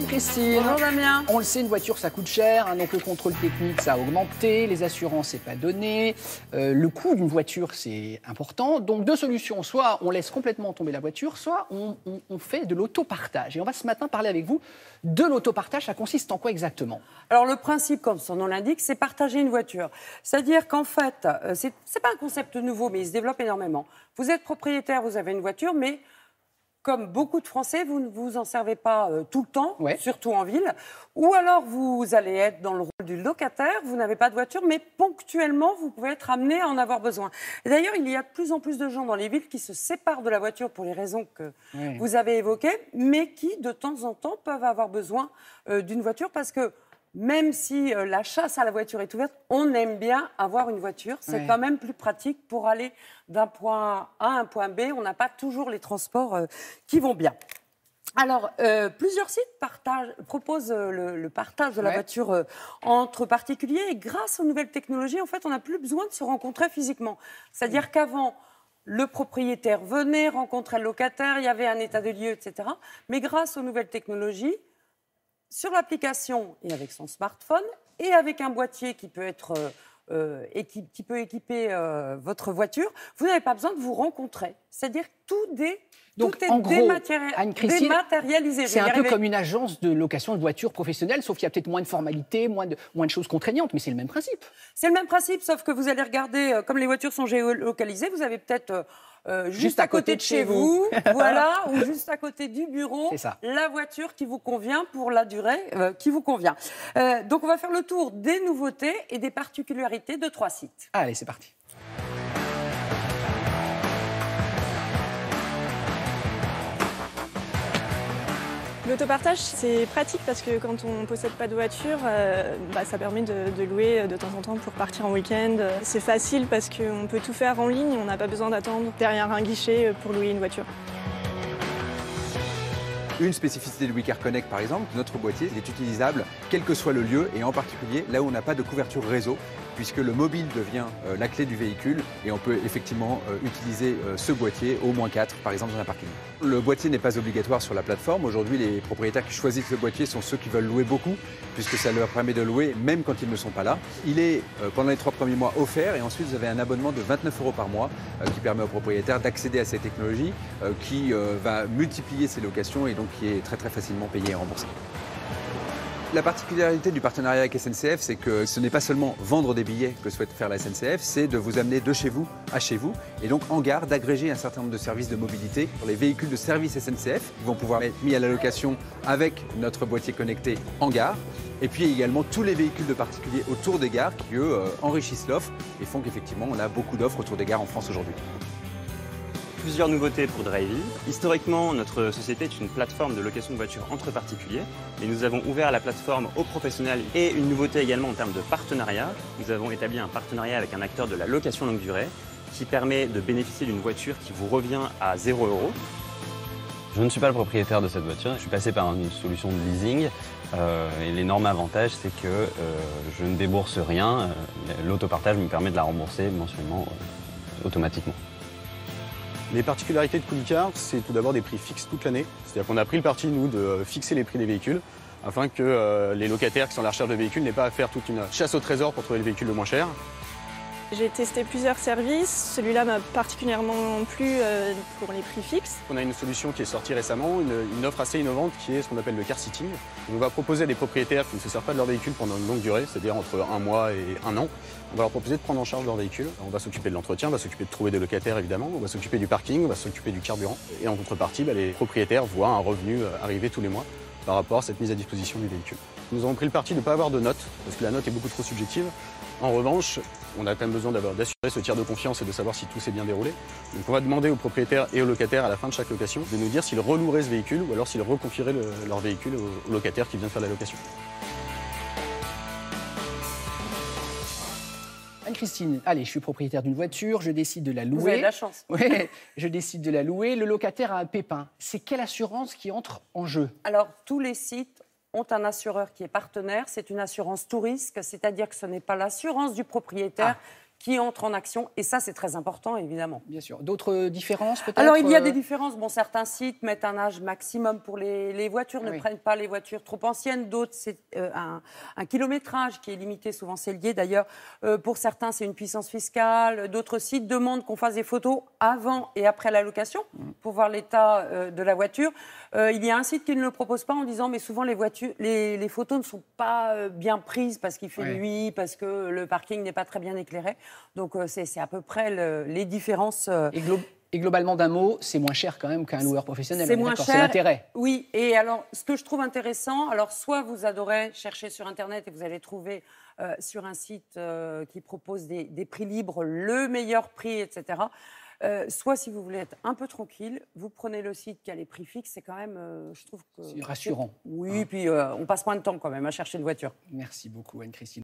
Anne-Christine. Bonjour Damien. On le sait, une voiture ça coûte cher, hein, donc le contrôle technique ça a augmenté, les assurances c'est pas donné, le coût d'une voiture c'est important. Donc deux solutions, soit on laisse complètement tomber la voiture, soit on fait de l'autopartage. Et on va ce matin parler avec vous de l'autopartage. Ça consiste en quoi exactement? Alors le principe, comme son nom l'indique, c'est partager une voiture. C'est-à-dire qu'en fait, c'est pas un concept nouveau, mais il se développe énormément. Vous êtes propriétaire, vous avez une voiture, mais comme beaucoup de Français, vous ne vous en servez pas tout le temps, surtout en ville. Ou alors, vous allez être dans le rôle du locataire, vous n'avez pas de voiture, mais ponctuellement, vous pouvez être amené à en avoir besoin. Et d'ailleurs, il y a de plus en plus de gens dans les villes qui se séparent de la voiture pour les raisons que vous avez évoquées, mais qui, de temps en temps, peuvent avoir besoin d'une voiture parce que même si la chasse à la voiture est ouverte, on aime bien avoir une voiture. C'est quand même plus pratique pour aller d'un point A à un point B. On n'a pas toujours les transports qui vont bien. Alors, plusieurs sites proposent le partage de la voiture entre particuliers. Et grâce aux nouvelles technologies, en fait, on n'a plus besoin de se rencontrer physiquement. C'est-à-dire qu'avant, le propriétaire venait rencontrer le locataire, il y avait un état de lieu, etc. Mais grâce aux nouvelles technologies, sur l'application et avec son smartphone et avec un boîtier qui peut être qui peut équiper votre voiture, vous n'avez pas besoin de vous rencontrer. C'est-à-dire que tout est dématérialisé. C'est un peu comme une agence de location de voitures professionnelle, sauf qu'il y a peut-être moins de formalités, moins de choses contraignantes, mais c'est le même principe. C'est le même principe, sauf que vous allez regarder, comme les voitures sont géolocalisées, vous avez peut-être juste à côté de chez vous, voilà, ou juste à côté du bureau, la voiture qui vous convient pour la durée qui vous convient. Donc on va faire le tour des nouveautés et des particularités de 3 sites. Allez, c'est parti. L'autopartage, c'est pratique parce que quand on ne possède pas de voiture, ça permet de louer de temps en temps pour partir en week-end. C'est facile parce qu'on peut tout faire en ligne, on n'a pas besoin d'attendre derrière un guichet pour louer une voiture. Une spécificité de WeCare Connect, par exemple, notre boîtier il est utilisable quel que soit le lieu et en particulier là où on n'a pas de couverture réseau, puisque le mobile devient la clé du véhicule et on peut effectivement utiliser ce boîtier au -4, par exemple, dans un parking. Le boîtier n'est pas obligatoire sur la plateforme. Aujourd'hui, les propriétaires qui choisissent le boîtier sont ceux qui veulent louer beaucoup, puisque ça leur permet de louer même quand ils ne sont pas là. Il est, pendant les 3 premiers mois, offert et ensuite vous avez un abonnement de 29 € par mois qui permet aux propriétaires d'accéder à ces technologies, qui va multiplier ses locations et donc qui est très facilement payé et remboursé. La particularité du partenariat avec SNCF, c'est que ce n'est pas seulement vendre des billets que souhaite faire la SNCF, c'est de vous amener de chez vous à chez vous et donc en gare d'agréger un certain nombre de services de mobilité pour les véhicules de service SNCF qui vont pouvoir être mis à la location avec notre boîtier connecté en gare. Et puis également tous les véhicules de particuliers autour des gares qui, eux, enrichissent l'offre et font qu'effectivement on a beaucoup d'offres autour des gares en France aujourd'hui. Plusieurs nouveautés pour Drivey. Historiquement, notre société est une plateforme de location de voitures entre particuliers et nous avons ouvert la plateforme aux professionnels et une nouveauté également en termes de partenariat. Nous avons établi un partenariat avec un acteur de la location longue durée qui permet de bénéficier d'une voiture qui vous revient à 0 €. Je ne suis pas le propriétaire de cette voiture, je suis passé par une solution de leasing et l'énorme avantage c'est que je ne débourse rien, l'autopartage me permet de la rembourser mensuellement automatiquement. Les particularités de Coulicar, c'est tout d'abord des prix fixes toute l'année. C'est-à-dire qu'on a pris le parti, nous, de fixer les prix des véhicules afin que les locataires qui sont à la recherche de véhicules n'aient pas à faire toute une chasse au trésor pour trouver le véhicule le moins cher. J'ai testé plusieurs services, celui-là m'a particulièrement plu pour les prix fixes. On a une solution qui est sortie récemment, une offre assez innovante qui est ce qu'on appelle le car sitting. On va proposer à des propriétaires qui ne se servent pas de leur véhicule pendant une longue durée, c'est-à-dire entre 1 mois et 1 an. On va leur proposer de prendre en charge leur véhicule. On va s'occuper de l'entretien, on va s'occuper de trouver des locataires évidemment, on va s'occuper du parking, on va s'occuper du carburant. Et en contrepartie, les propriétaires voient un revenu arriver tous les mois par rapport à cette mise à disposition du véhicule. Nous avons pris le parti de ne pas avoir de note, parce que la note est beaucoup trop subjective. En revanche, on a quand même besoin d'assurer ce tiers de confiance et de savoir si tout s'est bien déroulé. Donc on va demander aux propriétaires et aux locataires à la fin de chaque location de nous dire s'ils reloueraient ce véhicule ou alors s'ils reconfieraient leur véhicule au locataire qui vient de faire la location. Anne-Christine, allez, je suis propriétaire d'une voiture, je décide de la louer. Vous avez de la chance. Oui, je décide de la louer. Le locataire a un pépin. C'est quelle assurance qui entre en jeu? Alors, tous les sites ont un assureur qui est partenaire. C'est une assurance tout risque, c'est-à-dire que ce n'est pas l'assurance du propriétaire qui entre en action. Et ça, c'est très important, évidemment. Bien sûr. D'autres différences, peut-être? Alors, il y a des différences. Bon, certains sites mettent un âge maximum pour les voitures, ne prennent pas les voitures trop anciennes. D'autres, c'est un kilométrage qui est limité. Souvent, c'est lié. D'ailleurs, pour certains, c'est une puissance fiscale. D'autres sites demandent qu'on fasse des photos avant et après la location pour voir l'état de la voiture. Il y a un site qui ne le propose pas en disant mais souvent les photos ne sont pas bien prises parce qu'il fait nuit, parce que le parking n'est pas très bien éclairé. Donc c'est à peu près les différences. Et globalement, d'un mot, c'est moins cher quand même qu'un loueur professionnel. C'est moins cher. C'est l'intérêt. Oui, et alors ce que je trouve intéressant, alors soit vous adorez chercher sur Internet et vous allez trouver sur un site qui propose des prix libres, le meilleur prix, etc. Soit si vous voulez être un peu tranquille, vous prenez le site qui a les prix fixes, c'est quand même, je trouve que... C'est rassurant. Oui, puis on passe moins de temps quand même à chercher une voiture. Merci beaucoup Anne-Christine.